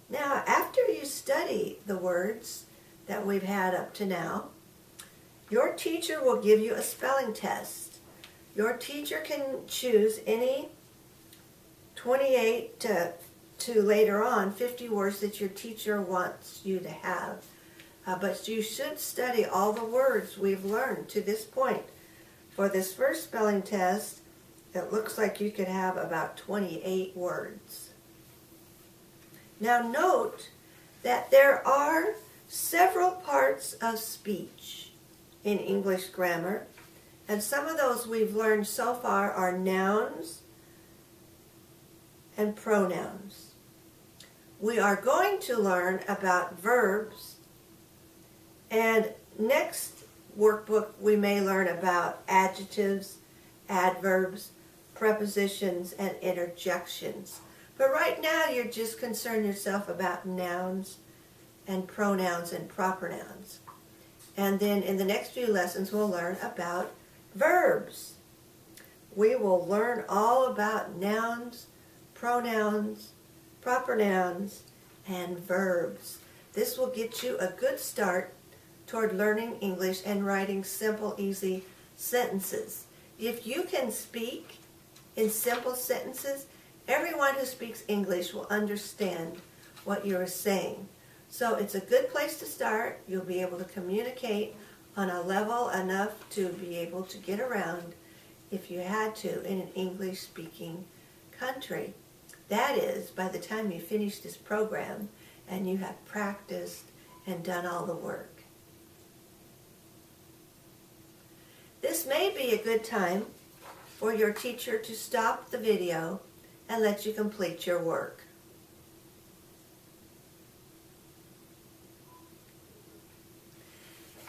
Now, after you study the words that we've had up to now, your teacher will give you a spelling test. Your teacher can choose any 28 to later on 50 words that your teacher wants you to have. But you should study all the words we've learned to this point. For this first spelling test, it looks like you could have about 28 words. Now note that there are several parts of speech in English grammar, and some of those we've learned so far are nouns and pronouns. We are going to learn about verbs, and next workbook we may learn about adjectives, adverbs, prepositions, and interjections. But right now you're just concerned yourself about nouns and pronouns and proper nouns. And then in the next few lessons we'll learn about verbs. We will learn all about nouns, pronouns, proper nouns, and verbs. This will get you a good start toward learning English and writing simple, easy sentences. If you can speak in simple sentences, everyone who speaks English will understand what you're saying. So it's a good place to start. You'll be able to communicate on a level enough to be able to get around if you had to in an English-speaking country. That is, by the time you finish this program and you have practiced and done all the work. This may be a good time for your teacher to stop the video and let you complete your work.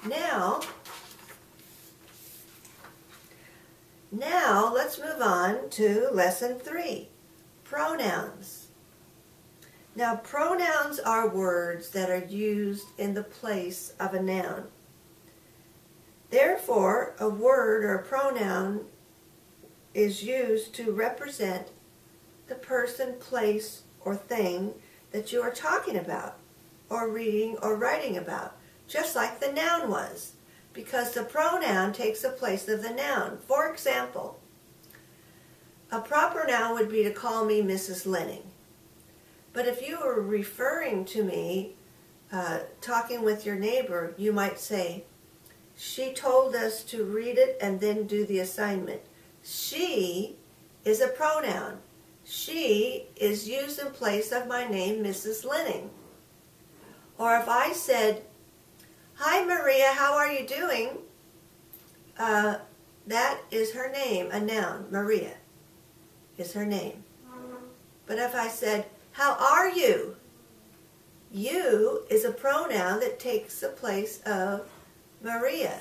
Now let's move on to lesson 3, pronouns. Now pronouns are words that are used in the place of a noun. Therefore, a word or a pronoun is used to represent the person, place, or thing that you are talking about, or reading, or writing about, just like the noun was, because the pronoun takes the place of the noun. For example, a proper noun would be to call me Mrs. Lenning. But if you were referring to me, talking with your neighbor, you might say, she told us to read it and then do the assignment. She is a pronoun. She is used in place of my name, Mrs. Lenning. Or if I said, hi Maria, how are you doing? That is her name, a noun. Maria is her name. But if I said, how are you? You is a pronoun that takes the place of Maria.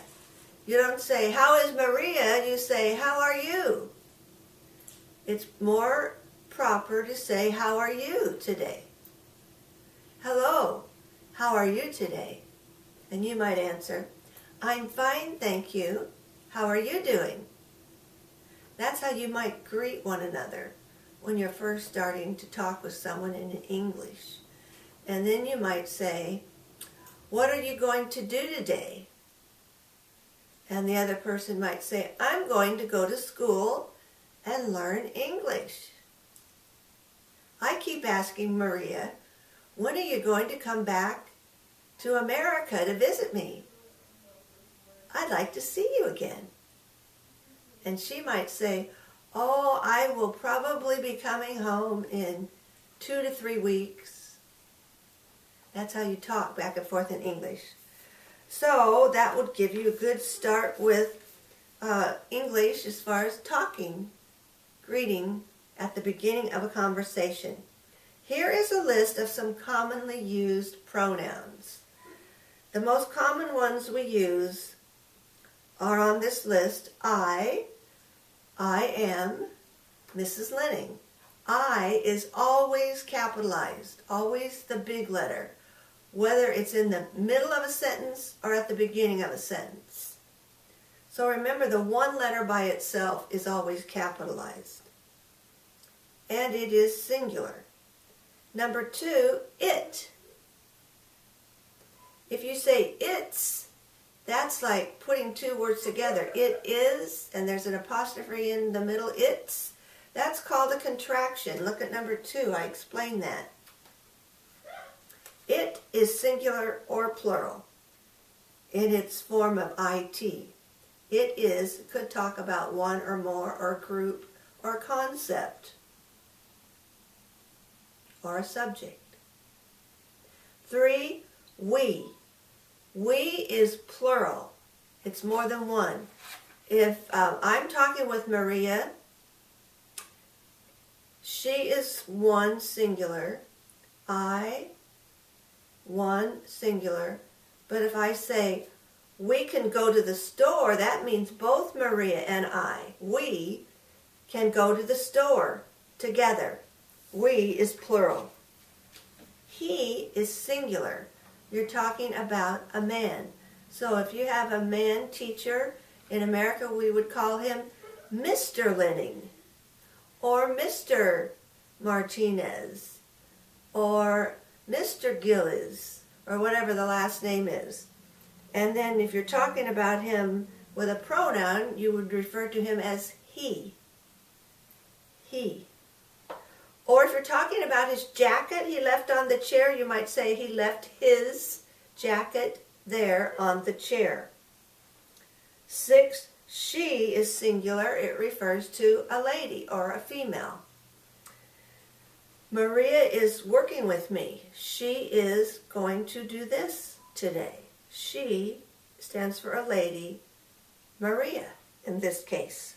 You don't say, how is Maria? You say, how are you? It's more proper to say, how are you today? Hello, how are you today? And you might answer, I'm fine, thank you. How are you doing? That's how you might greet one another when you're first starting to talk with someone in English. And then you might say, what are you going to do today? And the other person might say, I'm going to go to school and learn English. I keep asking Maria, when are you going to come back to America to visit me? I'd like to see you again. And she might say, oh, I will probably be coming home in 2 to 3 weeks. That's how you talk back and forth in English. So that would give you a good start with English as far as talking, greeting at the beginning of a conversation. Here is a list of some commonly used pronouns. The most common ones we use are on this list. I am Mrs. Lenning. I is always capitalized, always the big letter, whether it's in the middle of a sentence or at the beginning of a sentence. So remember, the one letter by itself is always capitalized. And it is singular. Number 2, it. If you say it's, that's like putting 2 words together. It is, and there's an apostrophe in the middle, it's. That's called a contraction. Look at number 2. I explained that. It is singular or plural in its form of it. It is could talk about one or more, or a group, or a concept, or a subject. 3, we. We is plural. It's more than one. If I'm talking with Maria, she is one singular, I one singular. But if I say, we can go to the store, that means both Maria and I, we can go to the store together. We is plural. He is singular. You're talking about a man. So if you have a man teacher, in America we would call him Mr. Lenning, or Mr. Martinez, or Mr. Gillis, or whatever the last name is. And then if you're talking about him with a pronoun, you would refer to him as he. He. Or if you're talking about his jacket he left on the chair, you might say he left his jacket there on the chair. 6, she is singular. It refers to a lady or a female. Maria is working with me. She is going to do this today. She stands for a lady, Maria, in this case.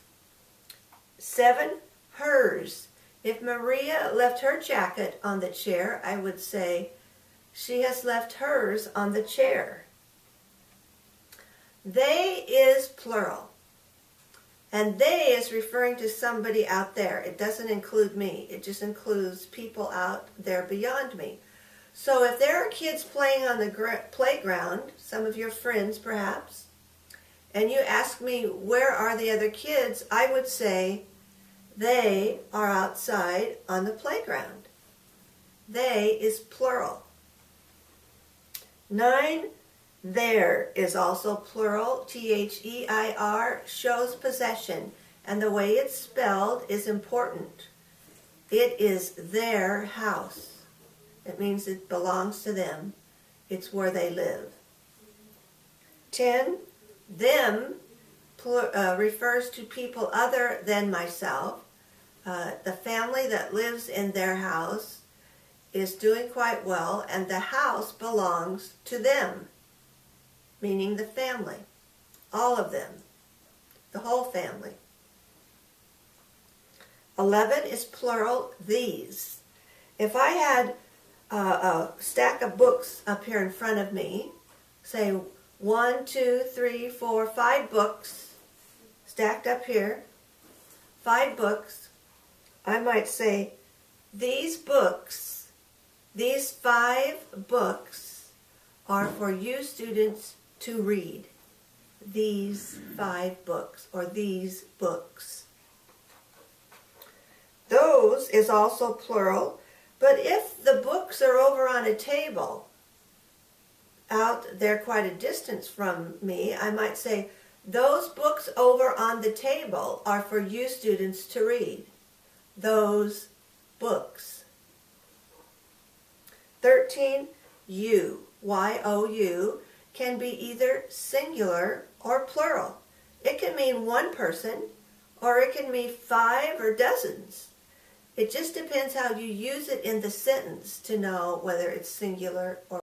7, hers. If Maria left her jacket on the chair, I would say she has left hers on the chair. They is plural. And they is referring to somebody out there. It doesn't include me. It just includes people out there beyond me. So if there are kids playing on the playground, some of your friends perhaps, and you ask me, where are the other kids? I would say, they are outside on the playground. They is plural. 9, there is also plural. T-H-E-I-R shows possession, and the way it's spelled is important. It is their house. It means it belongs to them. It's where they live. 10, them refers to people other than myself. The family that lives in their house is doing quite well, and the house belongs to them, meaning the family, all of them, the whole family. 11 is plural, these. If I had a stack of books up here in front of me, say 1, 2, 3, 4, 5 books stacked up here, 5 books, I might say these books, these 5 books are for you students to read. These 5 books, or these books. Those is also plural, but if the books are over on a table out there quite a distance from me, I might say, those books over on the table are for you students to read. Those books. 13, you, Y-O-U, can be either singular or plural. It can mean one person, or it can mean 5 or dozens. It just depends how you use it in the sentence to know whether it's singular or